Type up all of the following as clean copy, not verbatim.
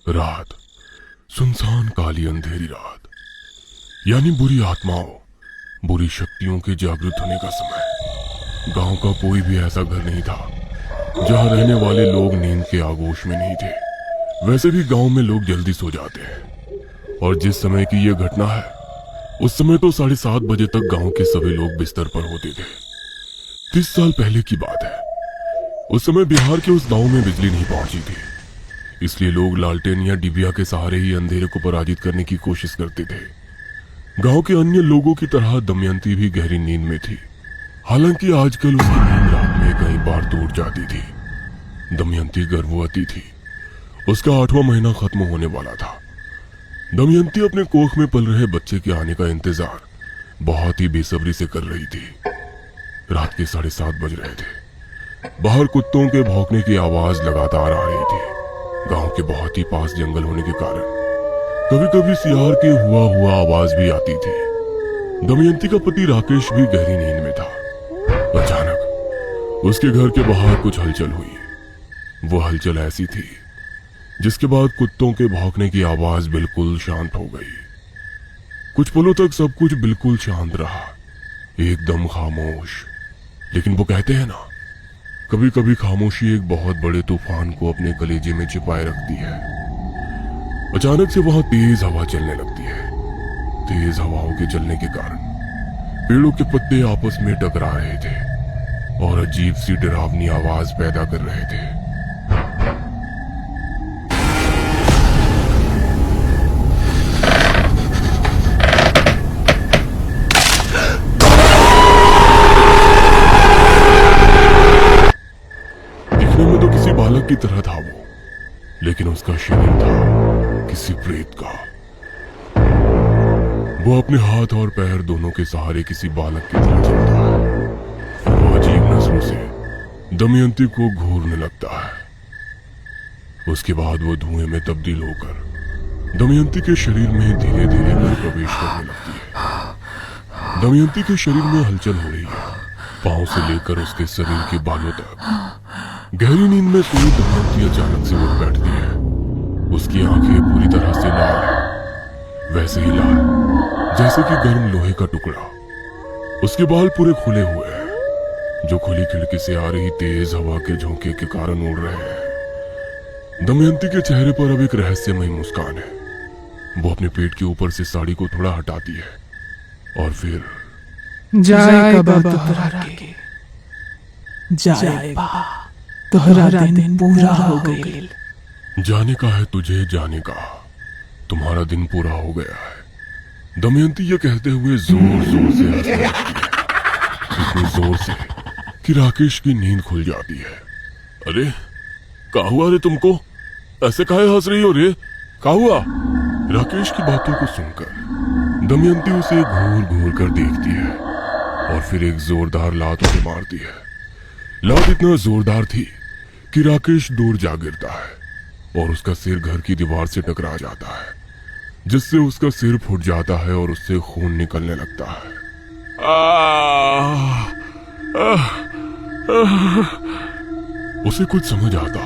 रात, सुनसान काली अंधेरी रात, यानी बुरी आत्माओं, बुरी शक्तियों के जागृत होने का समय। गांव का कोई भी ऐसा घर नहीं था जहां रहने वाले लोग नींद के आगोश में नहीं थे। वैसे भी गांव में लोग जल्दी सो जाते हैं, और जिस समय की यह घटना है उस समय तो 7:30 बजे तक गांव के सभी लोग बिस्तर पर होते थे। 30 साल पहले की बात है। उस समय बिहार के उस गांव में बिजली नहीं पहुंची थी, इसलिए लोग लालटेन या डिबिया के सहारे ही अंधेरे को पराजित करने की कोशिश करते थे। गांव के अन्य लोगों की तरह दमयंती भी गहरी नींद में थी। हालांकि आजकल उसकी नींद रात में कई बार टूट जाती थी। दमयंती गर्भवती थी। उसका 8वां महीना खत्म होने वाला था। दमयंती अपने कोख में पल रहे बच्चे के आने का इंतजार बहुत ही बेसब्री से कर रही थी। रात के 7:30 बज रहे थे। बाहर कुत्तों के भौंकने की आवाज लगातार आ रही थी। गांव के बहुत ही पास जंगल होने के कारण कभी कभी सियार की हुआ आवाज भी आती थी। दमयंती का पति राकेश भी गहरी नींद में था। अचानक उसके घर के बाहर कुछ हलचल हुई। वो हलचल ऐसी थी जिसके बाद कुत्तों के भौंकने की आवाज बिल्कुल शांत हो गई। कुछ पलों तक सब कुछ बिल्कुल शांत रहा, एकदम खामोश। लेकिन वो कहते हैं ना, कभी कभी खामोशी एक बहुत बड़े तूफान को अपने कलेजे में छिपाए रखती है। अचानक से वहां तेज हवा चलने लगती है। तेज हवाओं के चलने के कारण पेड़ों के पत्ते आपस में टकरा रहे थे और अजीब सी डरावनी आवाज पैदा कर रहे थे। बालक की तरह था वो, लेकिन उसका शरीर था किसी प्रेत का। वो अपने हाथ और पैर दोनों के सहारे किसी बालक की तरह चलता है। वो अजीब नजरों से दमयंती को घूरने लगता है। उसके बाद वो धुएं में तब्दील होकर दमयंती के शरीर में धीरे धीरे प्रवेश करने लगती है। दमयंती के शरीर में हलचल हो रही है, पांव से लेकर उसके शरीर के बालों तक। गहरी नींद में सोई दमयंती अचानक से उठ बैठती है। उसकी आंखें पूरी तरह से लाल है, वैसे ही लाल जैसे कि गर्म लोहे का टुकड़ा। उसके बाल पूरे खुले हुए हैं, जो खुली खिड़की से आ रही तेज हवा के झोंके के कारण उड़ रहे हैं। दमयंती के चेहरे पर अब एक रहस्यमयी मुस्कान है। वो अपने पेट के ऊपर से साड़ी को थोड़ा हटाती है और फिर जाएगा बाबा तोहरा के, जाएगा तोहरा दिन पूरा हो गया। जाने का है तुझे, जाने का, तुम्हारा दिन पूरा हो गया है। दमयंती ये कहते हुए जोर जोर से हंसने लगती है, इतनी जोर से कि राकेश की नींद खुल जाती है। अरे क्या हुआ रे तुमको? ऐसे काहे हंस रही हो रे? क्या हुआ? राकेश की बातों को सुनकर दमयंती उसे घूर घूर कर देखती है और फिर एक जोरदार लात उसे मारती है। लात इतना जोरदार थी कि राकेश दूर जा गिरता है और उसका सिर घर की दीवार से टकरा जाता है, जिससे उसका सिर फूट जाता है और उससे खून निकलने लगता है। उसे कुछ समझ आता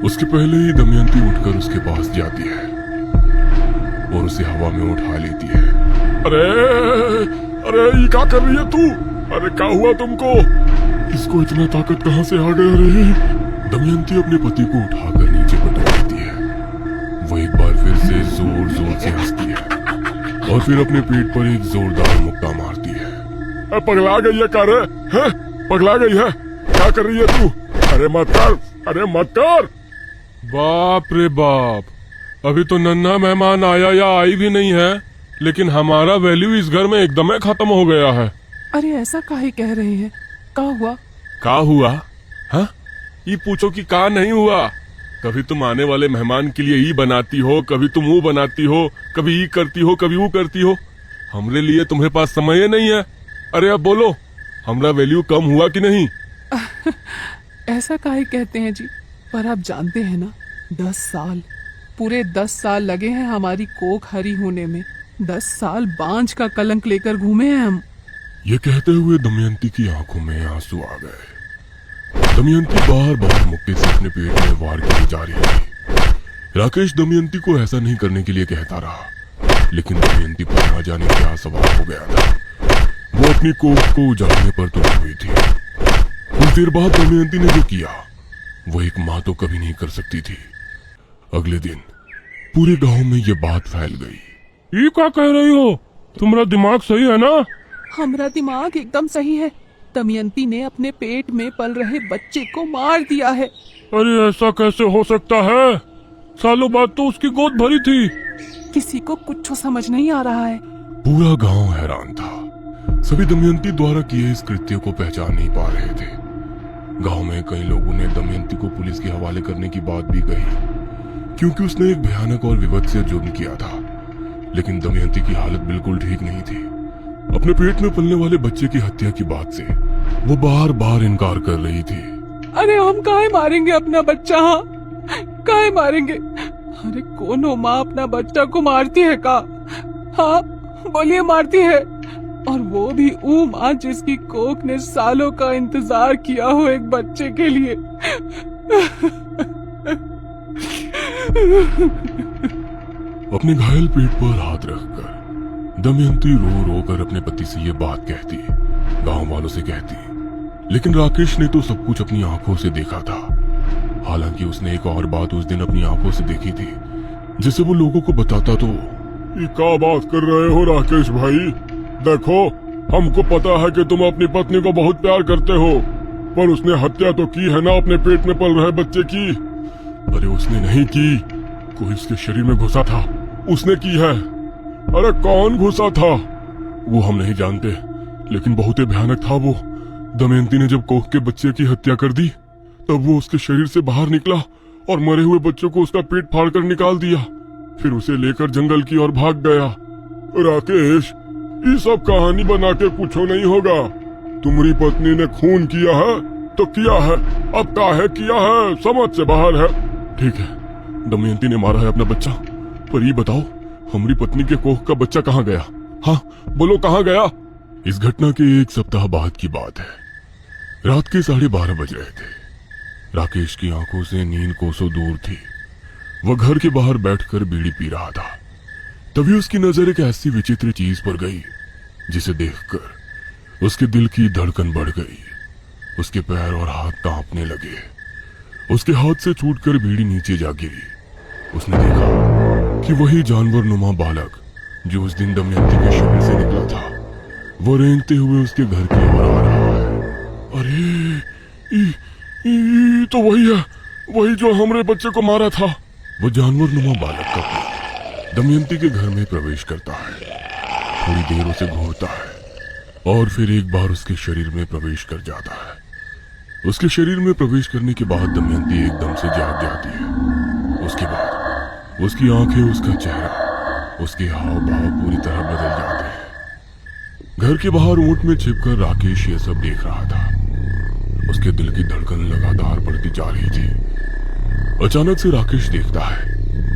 उसके पहले ही दमयंती उठकर उसके पास जाती है और उसे हवा में उठा लेती है। अरे अरे ये क्या कर रही है तू? अरे क्या हुआ तुमको? इसको इतना ताकत कहां से आ गया रे? दमयंती अपने पति को उठाकर नीचे पटक देती है। वो एक बार फिर से जोर जोर से हंसती है और फिर अपने पेट पर एक जोरदार मुक्का मारती है। पगला गई है क्या रे? पगला गई है? क्या कर रही है तू? अरे मत कर, अरे मत कर। बाप रे बाप, अभी तो नन्हा मेहमान आया या आई भी नहीं है, लेकिन हमारा वैल्यू इस घर में एकदम खत्म हो गया है। अरे ऐसा काहे कह रहे हैं? क्या हुआ? क्या हुआ? हाँ, ये पूछो कि क्या नहीं हुआ। कभी तुम आने वाले मेहमान के लिए ई बनाती हो, कभी तुम वो बनाती हो, कभी ई करती हो, कभी वो करती हो। हमरे लिए तुम्हें पास समय नहीं है। अरे अब बोलो, हमारा वैल्यू कम हुआ कि नहीं? ऐसा काहे कहते हैं जी? पर आप जानते हैं ना, 10 साल, पूरे 10 साल लगे हैं हमारी कोख हरी होने में। 10 साल बांझ का कलंक लेकर घूमे हैं हम। ये कहते हुए दमयंती की आंखों में आंसू आ गए। दमयंती बार बार मुक्के से अपने पेट में वार की जा रही थी। राकेश दमयंती को ऐसा नहीं करने के लिए कहता रहा, लेकिन दमयंती पर ना जाने क्या सवाल हो गया था। वो अपनी कोख को उजाड़ने पर तुली हुई थी। कुछ देर बाद दमयंती ने जो किया वो एक माँ तो कभी नहीं कर सकती थी। अगले दिन पूरे गांव में ये बात फैल गई। ये क्या कह रही हो? तुम्हारा दिमाग सही है ना? हमारा दिमाग एकदम सही है। दमयंती ने अपने पेट में पल रहे बच्चे को मार दिया है। अरे ऐसा कैसे हो सकता है? सालों बाद तो उसकी गोद भरी थी। किसी को कुछ समझ नहीं आ रहा है। पूरा गांव हैरान था। सभी दमयंती द्वारा किए इस कृत्य को पहचान नहीं पा रहे थे। गांव में कई लोगों ने दमयंती को पुलिस के हवाले करने की बात भी कही, क्योंकि उसने एक भयानक और विभत्स जुर्म किया था। लेकिन दमयंती की हालत बिल्कुल ठीक नहीं थी। अपने पेट में पलने वाले बच्चे की हत्या की बात से वो बार बार इनकार कर रही थी। अरे हम काहे मारेंगे अपना बच्चा? हाँ, काहे मारेंगे? अरे कोनो माँ अपना बच्चा को मारती है का? हाँ बोलिए, मारती है। और वो भी वो माँ जिसकी कोख ने सालों का इंतजार किया हो एक बच्चे के लिए। अपने घायल पेट पर हाथ रखकर दमयंती रो रो कर अपने पति से ये बात कहती, गांव वालों से कहती। लेकिन राकेश ने तो सब कुछ अपनी आंखों से देखा था। हालांकि उसने एक और बात उस दिन अपनी आंखों से देखी थी, जिसे वो लोगों को बताता तो। ये क्या बात कर रहे हो राकेश भाई? देखो, हमको पता है कि तुम अपनी पत्नी को बहुत प्यार करते हो, पर उसने हत्या तो की है ना अपने पेट में पल रहे बच्चे की। अरे उसने नहीं की, कोई उसके शरीर में घुसा था, उसने की है। अरे कौन घुसा था? वो हम नहीं जानते, लेकिन बहुत ही भयानक था वो। दमयंती ने जब कोख के बच्चे की हत्या कर दी, तब वो उसके शरीर से बाहर निकला और मरे हुए बच्चों को उसका पेट फाड़कर निकाल दिया। फिर उसे लेकर जंगल की ओर भाग गया। राकेश, ये सब कहानी बना के कुछ नहीं होगा। तुम्हारी पत्नी ने खून किया है तो किया है, अब काहे किया है समझ से बाहर है। ठीक है, दमयंती ने मारा है अपना बच्चा, पर ये बताओ हमारी पत्नी के कोख का बच्चा कहाँ गया? हाँ बोलो, कहाँ गया? इस घटना के एक सप्ताह बाद की बात है। रात के 12:30 बज रहे थे। राकेश की आंखों से नींद कोसों दूर थी। वह घर के बाहर बैठकर बीड़ी पी रहा था। तभी उसकी नजर एक ऐसी विचित्र चीज पर गई जिसे देखकर उसके दिल की धड़कन बढ़ गई। उसके पैर और हाथ कांपने लगे। उसके हाथ से छूटकर बीड़ी नीचे जा गिरी। उसने देखा कि वही जानवर नुमा बालक जो उस दिन दमयंती के शरीर से निकला था, वो रेंगते हुए उसके घर की ओर आ रहा है। अरे ये तो वही है, वही जो हमरे बच्चे को मारा था। वो जानवर नुमा बालक का पुत्र दमयंती के घर में प्रवेश करता है। थोड़ी देर उसे घूरता है और फिर एक बार उसके शरीर में प्रवेश कर जाता है। उसके शरीर में प्रवेश करने के बाद दमयंती एकदम से जाग जाती है। उसके बाद उसकी आंखें, उसका चेहरा, उसके हाव भाव पूरी तरह बदल जाते हैं। घर के बाहर ऊंट में छिपकर राकेश ये सब देख रहा था। उसके दिल की धड़कन लगातार बढ़ती जा रही थी। अचानक से राकेश देखता है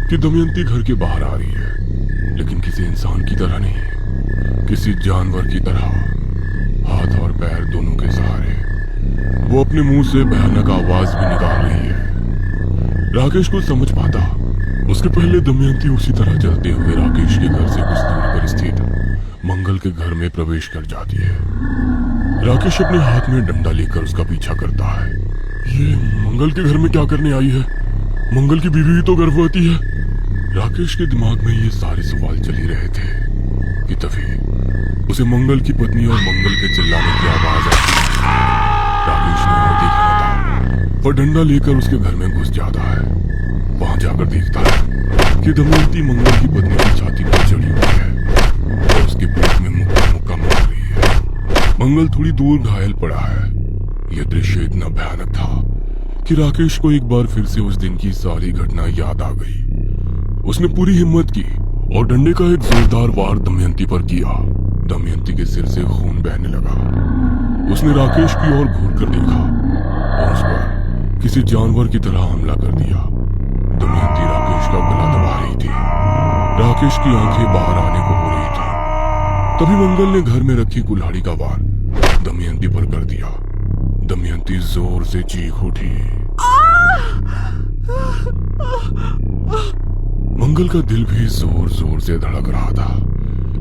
कि दमयंती घर के बाहर आ रही है, लेकिन किसी इंसान की तरह नहीं, किसी जानवर की तरह, हाथ और पैर दोनों के सहारे। वो अपने मुंह से भयानक आवाज भी निकाल रही है। राकेश को समझ पाता, उसके पहले दमयंती उसी तरह चलते हुए राकेश के घर से कुछ दूरी पर स्थित मंगल के घर में प्रवेश कर जाती है। राकेश अपने हाथ में डंडा लेकर उसका पीछा करता है। ये मंगल के घर में क्या करने आई है? मंगल की बीवी भी तो गर्भवती है। राकेश के दिमाग में ये सारे सवाल चल ही रहे थे कि तभी उसे मंगल की पत्नी और मंगल के चिल्लाने की आवाज आती है। राकेश ने और देखा न था, वह डंडा लेकर उसके घर में घुस जाता है। वहां जाकर देखता है कि दमयंती मंगल की पत्नी की छाती पर चढ़ी हुई है और उसके पेट में मुक्का मुक्का मार रही है। मंगल थोड़ी दूर घायल पड़ा है। यह दृश्य इतना भयानक था कि राकेश को एक बार फिर से उस दिन की सारी घटना याद आ गई। उसने पूरी हिम्मत की और डंडे का एक जोरदार वार दमयंती पर किया। दमयंती के सिर से खून बहने लगा। उसने राकेश की ओर घूर कर देखा और उस पर किसी जानवर की तरह हमला कर दिया। दमयंती राकेश का गला दबा रही थी। राकेश की आंखें बाहर आने को हो रही थी। तभी मंगल ने घर में रखी कुल्हाड़ी का वार दमयंती पर कर दिया। दमयंती जोर से चीख उठी। मंगल का दिल भी जोर जोर से धड़क रहा था,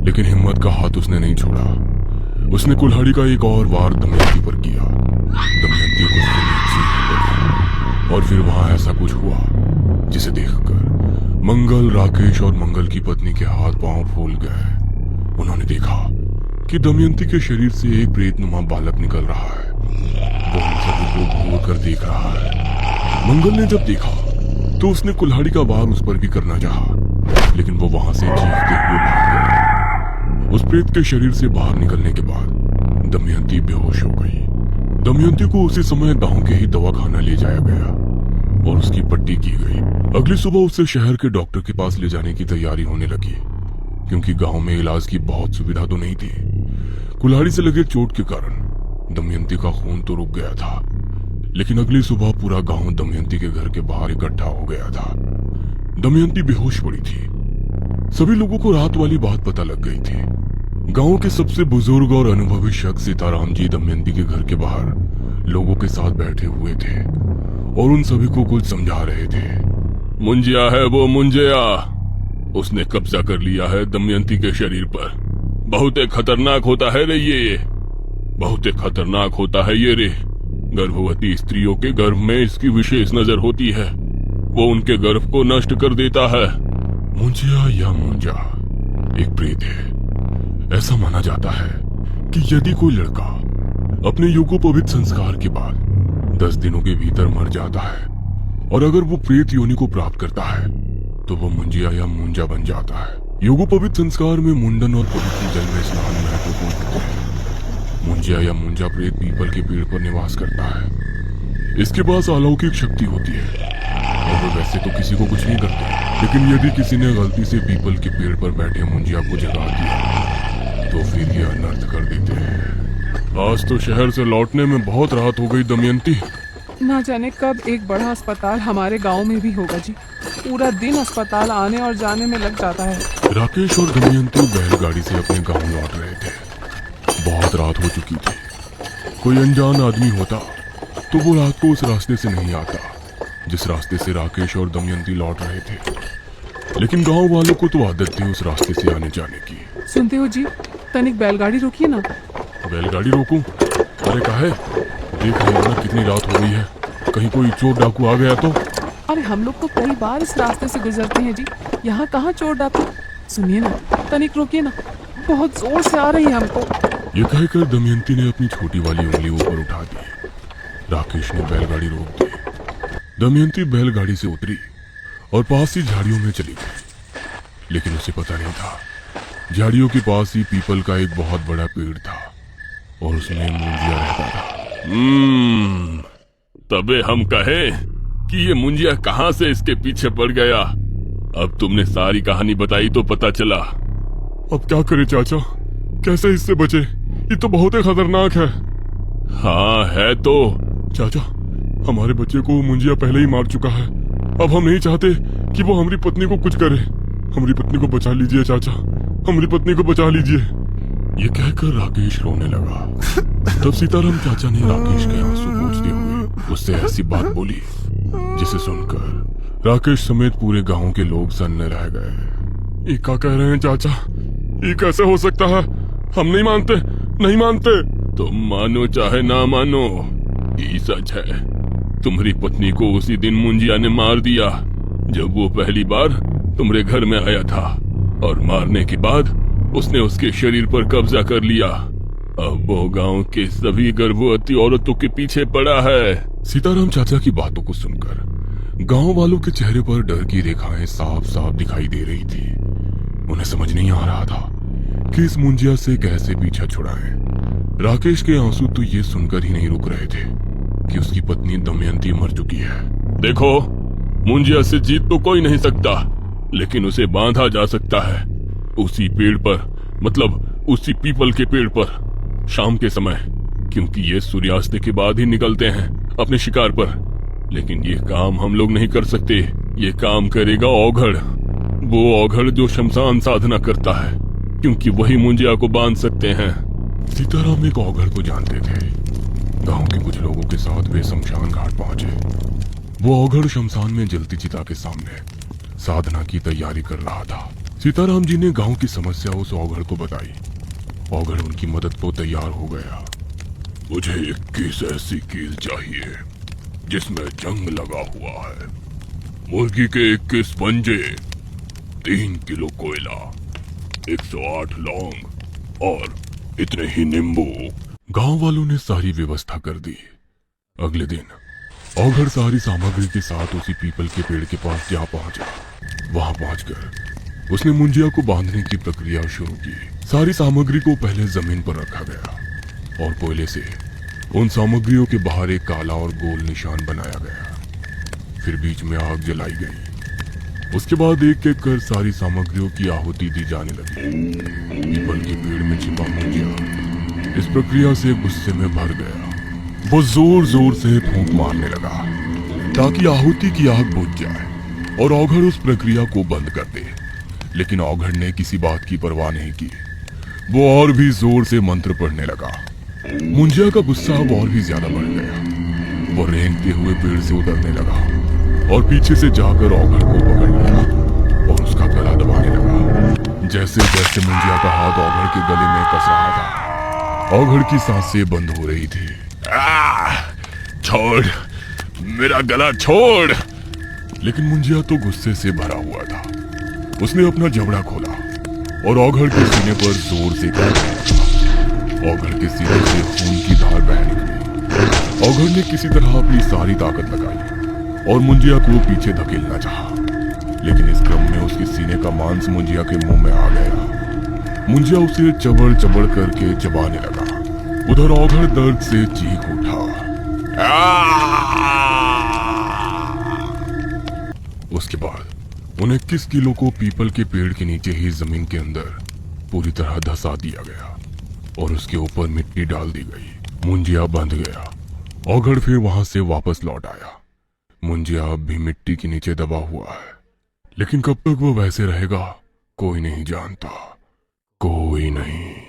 लेकिन हिम्मत का हाथ उसने नहीं छोड़ा। उसने कुल्हाड़ी का एक और वार दमयंती पर किया। दमयंती को उसके नीचे ही पड़ी और फिर वहां ऐसा कुछ हुआ जिसे देखकर मंगल, राकेश और मंगल की पत्नी के हाथ पांव फूल गए। उन्होंने देखा कि दमयंती के शरीर से एक प्रेतनुमा बालक निकल रहा है। वो उन सभी को घूर कर देख रहा है। मंगल ने जब देखा तो उसने कुल्हाड़ी का वार उस पर भी करना चाहा, लेकिन वो वहां से चीखते हुए भाग गया। उस प्रेत के शरीर से बाहर निकलने के बाद दमयंती बेहोश हो गई। दमयंती को उसी समय गांव के ही दवाखाना ले जाया गया और उसकी पट्टी की गई। अगली सुबह उसे शहर के डॉक्टर के पास ले जाने की तैयारी होने लगी, क्योंकि गांव में इलाज की बहुत सुविधा तो नहीं थी। कुल्हाड़ी से लगे चोट के कारण दमयंती का खून तो रुक गया था, लेकिन अगली सुबह पूरा गांव दमयंती के घर के बाहर इकट्ठा हो गया था। दमयंती बेहोश पड़ी थी। सभी लोगों को रात वाली बात पता लग गई थी। गांव के सबसे बुजुर्ग और अनुभवी शख्स सीताराम जी दमयंती के घर के बाहर लोगों के साथ बैठे हुए थे और उन सभी को कुछ समझा रहे थे। मुंजिया है वो मुंजिया, उसने कब्जा कर लिया है दमयंती के शरीर पर। बहुत खतरनाक होता है रे ये, बहुत खतरनाक होता है ये रे। गर्भवती स्त्रियों के गर्भ में इसकी विशेष नजर होती है, वो उनके गर्भ को नष्ट कर देता है। मुंजिया या मुंजा एक प्रेत है। ऐसा माना जाता है कि यदि कोई लड़का अपने योगोपवीत संस्कार के बाद 10 दिनों के भीतर मर जाता है और अगर वो प्रेत योनि को प्राप्त करता है तो वो मुंजिया या मुंजा बन जाता है। योगोपवीत संस्कार में मुंडन और पवित्र जल में स्नान महत्वपूर्ण होते हैं। मुंजिया या मुंजा प्रेत पीपल के पेड़ पर निवास करता है। इसके पास अलौकिक शक्ति होती है और वो वैसे तो किसी को कुछ नहीं करते, लेकिन यदि किसी ने गलती से पीपल के पेड़ पर बैठे मुंजिया को जगा दिया तो फिर ये अनर्थ कर देते हैं। आज तो शहर से लौटने में बहुत रात हो गई दमयंती। ना जाने कब एक बड़ा अस्पताल हमारे गांव में भी होगा जी। पूरा दिन अस्पताल आने और जाने में लग जाता है। राकेश और दमयंती बैलगाड़ी से अपने गांव लौट रहे थे। बहुत रात हो चुकी थी। कोई अनजान आदमी होता तो वो रात को उस रास्ते से नहीं आता जिस रास्ते से राकेश और दमयंती लौट रहे थे, लेकिन गांव वालों को तो आदत थी उस रास्ते से आने जाने की। सुनते हो जी, तनिक बैलगाड़ी रोकिए ना। बैलगाड़ी रोकूं? अरे काहे? देख रहे हो ना कितनी रात हो गई है, कहीं कोई चोर डाकू आ गया तो? अरे हम लोग तो कई बार इस रास्ते से गुजरते हैं जी, यहाँ कहाँ चोर डाकू। सुनिए ना, तनिक रोकिए ना, बहुत जोर से आ रही है हमको। ये कहकर दमयंती ने अपनी छोटी वाली उंगली ऊपर उठा दी। राकेश ने बैलगाड़ी रोक दी। दमयंती बैलगाड़ी से उतरी और पास ही झाड़ियों में चली गई, लेकिन उसे पता नहीं था झाड़ियों के पास ही पीपल का एक बहुत बड़ा पेड़ था और उसमें मुंजिया रहता था। तबे हम कहें कि ये मुंजिया कहाँ से इसके पीछे पड़ गया। अब तुमने सारी कहानी बताई तो पता चला। अब क्या करे चाचा, कैसे इससे बचे? ये तो बहुत ही खतरनाक है। हाँ है तो। चाचा, हमारे बच्चे को मुंजिया पहले ही मार चुका है। अब हम नहीं चाहते कि वो हमारी पत्नी को कुछ करे। हमारी पत्नी को बचा लीजिए चाचा, हमारी पत्नी को बचा लीजिए। ये कहकर राकेश रोने लगा। तब सीताराम चाचा ने राकेश के आंसू पोंछते हुए उससे ऐसी बात बोली जिसे सुनकर राकेश समेत पूरे गांव के लोग सन्ने रह गए। ये क्या कह रहे हैं चाचा? ये कैसे हो सकता है? हम नहीं मानते, नहीं मानते। तुम मानो चाहे ना मानो, ये सच है। तुम्हारी पत्नी को उसी दिन मुंजिया ने मार दिया जब वो पहली बार तुम्हारे घर में आया था, और मारने के बाद उसने उसके शरीर पर कब्जा कर लिया। अब वो गांव के सभी गर्भवती औरतों के पीछे पड़ा है। सीताराम चाचा की बातों को सुनकर गांव वालों के चेहरे पर डर की रेखाएं साफ साफ दिखाई दे रही थी। उन्हें समझ नहीं आ रहा था कि इस मुंजिया से कैसे पीछा छुड़ाएं। राकेश के आंसू तो ये सुनकर ही नहीं रुक रहे थे कि उसकी पत्नी दमयंती मर चुकी है। देखो, मुंजिया से जीत तो कोई नहीं सकता, लेकिन उसे बांधा जा सकता है उसी पेड़ पर, मतलब उसी पीपल के पेड़ पर शाम के समय, क्योंकि ये सूर्यास्त के बाद ही निकलते हैं अपने शिकार पर। लेकिन ये काम हम लोग नहीं कर सकते। ये काम करेगा औघड़, वो औघड़ जो शमशान साधना करता है, क्योंकि वही मुंजिया को बांध सकते हैं। सीताराम एक औघड़ को जानते थे। गांव के कुछ लोगों के साथ वे शमशान घाट पहुंचे। वो औघड़ शमशान में जलती चिता के सामने साधना की तैयारी कर रहा था। सीताराम जी ने गांव की समस्या उस औघड़ को बताई। औघड़ उनकी मदद को तैयार हो गया। मुझे 21 ऐसी कील चाहिए जिसमें जंग लगा हुआ है, मुर्गी के 21 पंजे, 3 किलो कोयला, 108 लौंग और इतने ही नींबू। गांव वालों ने सारी व्यवस्था कर दी। अगले दिन औघड़ सारी सामग्री के साथ उसी पीपल के पेड़ के पास जा पहुंचा। वहां पहुंचकर उसने मुंजिया को बांधने की प्रक्रिया शुरू की। सारी सामग्री को पहले जमीन पर रखा गया और कोयले से उन सामग्रियों के बाहर एक काला और गोल निशान बनाया गया। फिर बीच में आग जलाई गई। उसके बाद एक एक कर सारी सामग्रियों की आहुति दी जाने लगी। पीपल के पेड़ में छिपा मुंजिया इस प्रक्रिया से गुस्से में भर गया। वो जोर जोर से फूंक मारने लगा ताकि आहुति की आग बुझ जाए और औघड़ उस प्रक्रिया को बंद कर दे। लेकिन औघड़ ने किसी बात की परवाह नहीं की। वो और भी जोर से मंत्र पढ़ने लगा। मुंजिया का गुस्सा अब और भी ज्यादा बढ़ गया। वो रेंगते हुए पेड़ से उतरने लगा और पीछे से जाकर औघड़ को पकड़ लिया और उसका गला दबाने लगा। जैसे जैसे मुंजिया का हाथ औघड़ के गले में कस रहा था, औघड़ की सांसें बंद हो रही थी। छोड़, मेरा गला छोड़। लेकिन मुंजिया तो गुस्से से भरा हुआ था। उसने अपना जबड़ा खोला और औघड़ के सीने पर जोर से काटने लगा। औघड़ के सीने से खून की धार बह निकली। औघड़ ने किसी तरह अपनी सारी ताकत लगाई और मुंजिया को पीछे धकेलना चाहा, लेकिन इस क्रम में उसके सीने का मांस मुंजिया के मुंह में आ गया। मुंजिया उसे चबड़ चबड़ करके चबाने लगा। उधर औघड़ दर्द से चीख उठा। उसके बाद उन 21 किलो को पीपल के पेड़ के नीचे ही जमीन के अंदर पूरी तरह धंसा दिया गया और उसके ऊपर मिट्टी डाल दी गई। मुंजिया बंध गया। औघड़ फिर वहां से वापस लौट आया। मुंजिया अब भी मिट्टी के नीचे दबा हुआ है, लेकिन कब तक वो वैसे रहेगा कोई नहीं जानता। कोई नहीं।